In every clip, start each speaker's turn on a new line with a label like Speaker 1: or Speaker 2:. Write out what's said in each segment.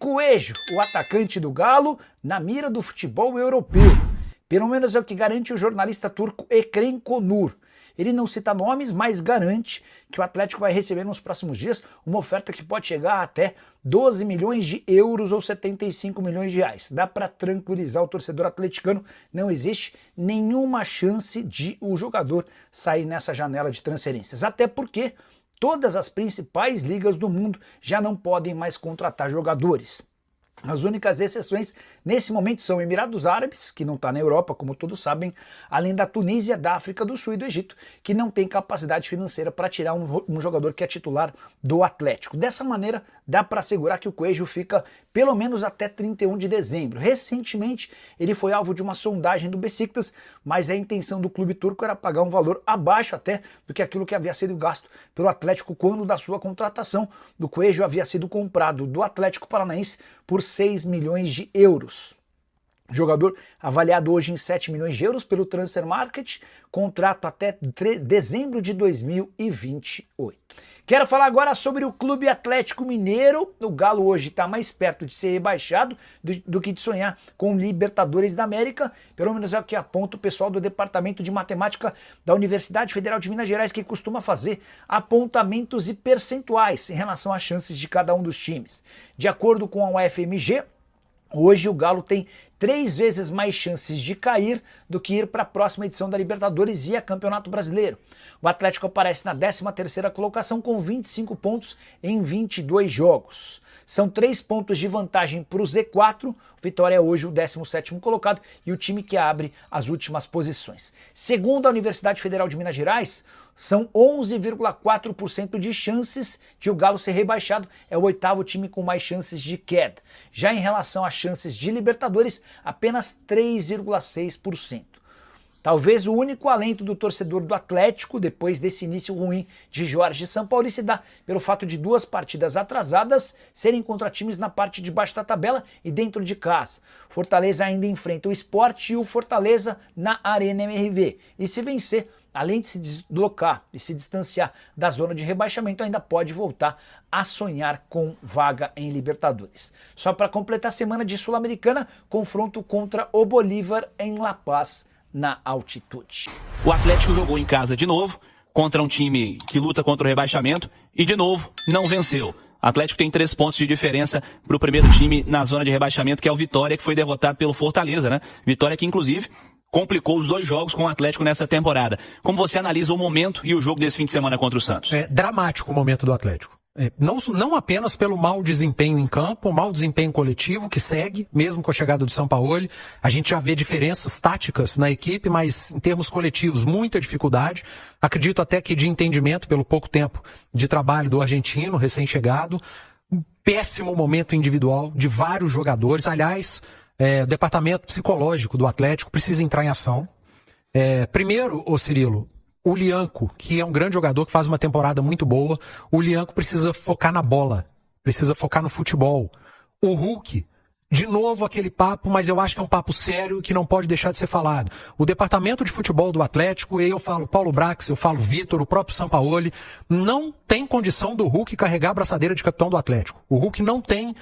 Speaker 1: Coelho, o atacante do Galo, na mira do futebol europeu. Pelo menos é o que garante o jornalista turco Ekrem Konur. Ele não cita nomes, mas garante que o Atlético vai receber nos próximos dias uma oferta que pode chegar até 12 milhões de euros ou 75 milhões de reais. Dá para tranquilizar o torcedor atleticano, não existe nenhuma chance de o jogador sair nessa janela de transferências. Até porque todas as principais ligas do mundo já não podem mais contratar jogadores. As únicas exceções nesse momento são Emirados Árabes, que não está na Europa, como todos sabem, além da Tunísia, da África do Sul e do Egito, que não tem capacidade financeira para tirar um jogador que é titular do Atlético. Dessa maneira, dá para assegurar que o Coelho fica pelo menos até 31 de dezembro. Recentemente, ele foi alvo de uma sondagem do Besiktas, mas a intenção do clube turco era pagar um valor abaixo até do que aquilo que havia sido gasto pelo Atlético quando da sua contratação. Do Coelho havia sido comprado do Atlético Paranaense por 6 milhões de euros. Jogador avaliado hoje em 7 milhões de euros pelo Transfer Market, contrato até dezembro de 2028. Quero falar agora sobre o Clube Atlético Mineiro. O Galo hoje está mais perto de ser rebaixado do que de sonhar com Libertadores da América. Pelo menos é o que aponta o pessoal do Departamento de Matemática da Universidade Federal de Minas Gerais, que costuma fazer apontamentos e percentuais em relação às chances de cada um dos times. De acordo com a UFMG, hoje o Galo tem 3 vezes mais chances de cair do que ir para a próxima edição da Libertadores e a Campeonato Brasileiro. O Atlético aparece na 13ª colocação com 25 pontos em 22 jogos. São 3 pontos de vantagem para o Z4, o Vitória é hoje o 17º colocado e o time que abre as últimas posições. Segundo a Universidade Federal de Minas Gerais, são 11,4% de chances de o Galo ser rebaixado, é o 8º time com mais chances de queda. Já em relação às chances de Libertadores, apenas 3,6%. Talvez o único alento do torcedor do Atlético, depois desse início ruim de Jorge Sampaoli, se dá pelo fato de 2 partidas atrasadas serem contra times na parte de baixo da tabela e dentro de casa. Fortaleza ainda enfrenta o Sport e o Fortaleza na Arena MRV. E se vencer, além de se deslocar e se distanciar da zona de rebaixamento, ainda pode voltar a sonhar com vaga em Libertadores. Só para completar a semana de Sul-Americana, confronto contra o Bolívar em La Paz, na altitude.
Speaker 2: O Atlético jogou em casa de novo, contra um time que luta contra o rebaixamento, e de novo não venceu. O Atlético tem 3 pontos de diferença para o primeiro time na zona de rebaixamento, que é o Vitória, que foi derrotado pelo Fortaleza, né? Vitória que, inclusive, complicou os 2 jogos com o Atlético nessa temporada. Como você analisa o momento e o jogo desse fim de semana contra o Santos?
Speaker 3: É dramático o momento do Atlético. Não apenas pelo mau desempenho em campo, o mau desempenho coletivo que segue, mesmo com a chegada do Sampaoli. A gente já vê diferenças táticas na equipe, mas em termos coletivos, muita dificuldade. Acredito até que de entendimento pelo pouco tempo de trabalho do argentino, recém-chegado. Um péssimo momento individual de vários jogadores. Aliás, o departamento psicológico do Atlético precisa entrar em ação. Primeiro, Cirilo, o Lianco, que é um grande jogador que faz uma temporada muito boa, o Lianco precisa focar na bola, precisa focar no futebol. O Hulk, de novo aquele papo, mas eu acho que é um papo sério que não pode deixar de ser falado. O departamento de futebol do Atlético, eu falo Paulo Brax, eu falo Vitor, o próprio Sampaoli, não tem condição do Hulk carregar a braçadeira de capitão do Atlético. O Hulk não tem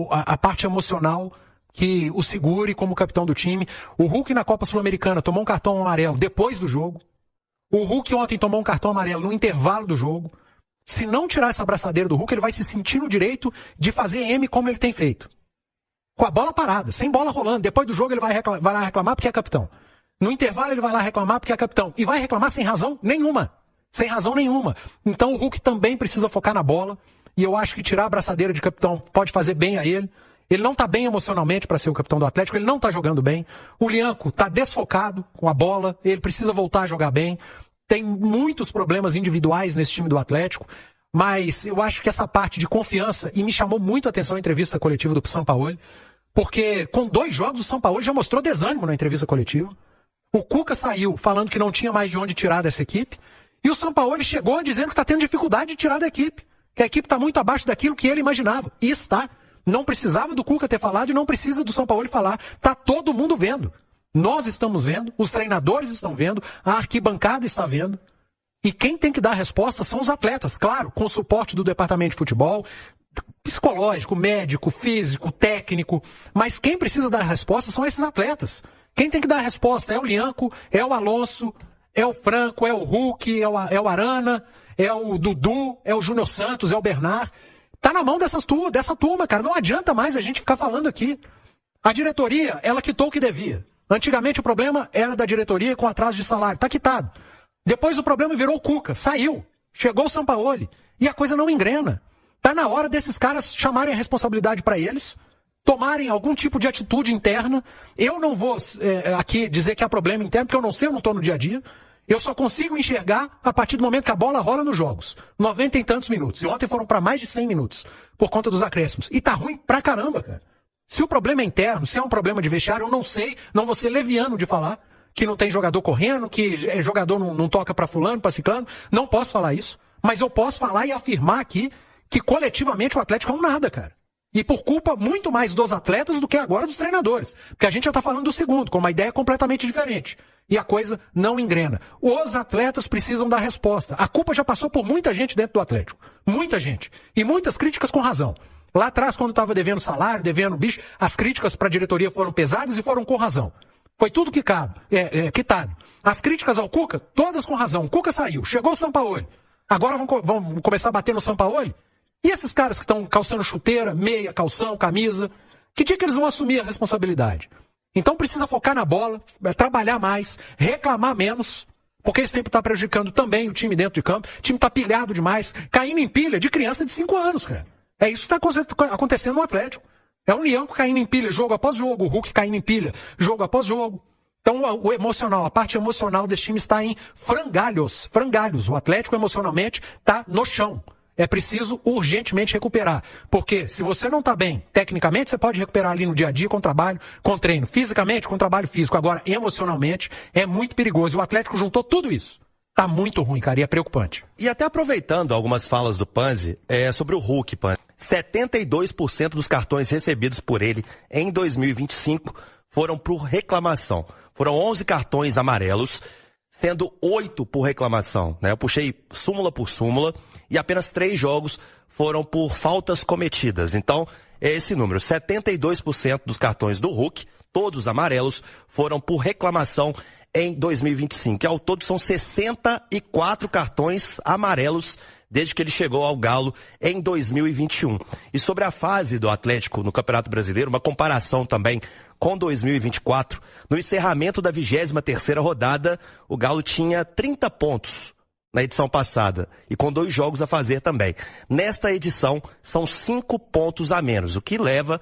Speaker 3: a parte emocional que o segure como capitão do time. O Hulk na Copa Sul-Americana tomou um cartão amarelo depois do jogo. O Hulk ontem tomou um cartão amarelo no intervalo do jogo. Se não tirar essa braçadeira do Hulk, ele vai se sentir no direito de fazer M como ele tem feito. Com a bola parada, sem bola rolando. Depois do jogo ele vai lá reclamar porque é capitão. No intervalo ele vai lá reclamar porque é capitão. E vai reclamar sem razão nenhuma. Sem razão nenhuma. Então o Hulk também precisa focar na bola. E eu acho que tirar a braçadeira de capitão pode fazer bem a ele. Ele não está bem emocionalmente para ser o capitão do Atlético, ele não está jogando bem. O Lianco está desfocado com a bola, ele precisa voltar a jogar bem. Tem muitos problemas individuais nesse time do Atlético, mas eu acho que essa parte de confiança, e me chamou muito a atenção a entrevista coletiva do Sampaoli, porque com 2 jogos o Sampaoli já mostrou desânimo na entrevista coletiva. O Cuca saiu falando que não tinha mais de onde tirar dessa equipe, e o Sampaoli chegou dizendo que está tendo dificuldade de tirar da equipe, que a equipe está muito abaixo daquilo que ele imaginava, e está. Não precisava do Cuca ter falado e não precisa do Sampaoli falar. Tá todo mundo vendo. Nós estamos vendo, os treinadores estão vendo, a arquibancada está vendo. E quem tem que dar a resposta são os atletas, claro, com o suporte do departamento de futebol, psicológico, médico, físico, técnico, mas quem precisa dar a resposta são esses atletas. Quem tem que dar a resposta é o Lianco, é o Alonso, é o Franco, é o Hulk, é o Arana, é o Dudu, é o Júnior Santos, é o Bernard. Tá na mão dessa turma, cara. Não adianta mais a gente ficar falando aqui. A diretoria, ela quitou o que devia. Antigamente o problema era da diretoria com atraso de salário. Tá quitado. Depois o problema virou o Cuca. Saiu. Chegou o Sampaoli. E a coisa não engrena. Tá na hora desses caras chamarem a responsabilidade para eles, tomarem algum tipo de atitude interna. Eu não vou aqui dizer que há problema interno, porque eu não sei, eu não estou no dia a dia. Eu só consigo enxergar a partir do momento que a bola rola nos jogos. 90 e tantos minutos. E ontem foram para mais de 100 minutos, por conta dos acréscimos. E tá ruim pra caramba, cara. Se o problema é interno, se é um problema de vestiário, eu não sei, não vou ser leviano de falar que não tem jogador correndo, que jogador não toca pra fulano, pra ciclano. Não posso falar isso. Mas eu posso falar e afirmar aqui que coletivamente o Atlético é um nada, cara. E por culpa muito mais dos atletas do que agora dos treinadores. Porque a gente já tá falando do segundo, com uma ideia completamente diferente. E a coisa não engrena. Os atletas precisam dar resposta. A culpa já passou por muita gente dentro do Atlético. Muita gente. E muitas críticas com razão. Lá atrás, quando estava devendo salário, devendo bicho, as críticas para a diretoria foram pesadas e foram com razão. Foi tudo quitado. As críticas ao Cuca, todas com razão. O Cuca saiu, chegou o Sampaoli. Agora vamos começar a bater no Sampaoli? E esses caras que estão calçando chuteira, meia, calção, camisa? Que dia que eles vão assumir a responsabilidade? Então precisa focar na bola, trabalhar mais, reclamar menos, porque esse tempo está prejudicando também o time dentro de campo. O time está pilhado demais, caindo em pilha de criança de 5 anos, cara. É isso que está acontecendo no Atlético. É o Lianco caindo em pilha jogo após jogo, o Hulk caindo em pilha jogo após jogo. Então o emocional, a parte emocional desse time está em frangalhos. O Atlético emocionalmente está no chão. É preciso urgentemente recuperar. Porque se você não está bem tecnicamente, você pode recuperar ali no dia a dia com trabalho, com treino. Fisicamente, com trabalho físico. Agora, emocionalmente, é muito perigoso. E o Atlético juntou tudo isso. Tá muito ruim, cara, e é preocupante.
Speaker 4: E até aproveitando algumas falas do Panzi, sobre o Hulk, Panzi. 72% dos cartões recebidos por ele em 2025 foram por reclamação. Foram 11 cartões amarelos, sendo 8 por reclamação, né? Eu puxei súmula por súmula e apenas 3 jogos foram por faltas cometidas. Então, é esse número, 72% dos cartões do Hulk, todos amarelos, foram por reclamação em 2025. E ao todo são 64 cartões amarelos desde que ele chegou ao Galo em 2021. E sobre a fase do Atlético no Campeonato Brasileiro, uma comparação também com 2024, no encerramento da 23ª rodada, o Galo tinha 30 pontos na edição passada, e com 2 jogos a fazer também. Nesta edição, são 5 pontos a menos, o que leva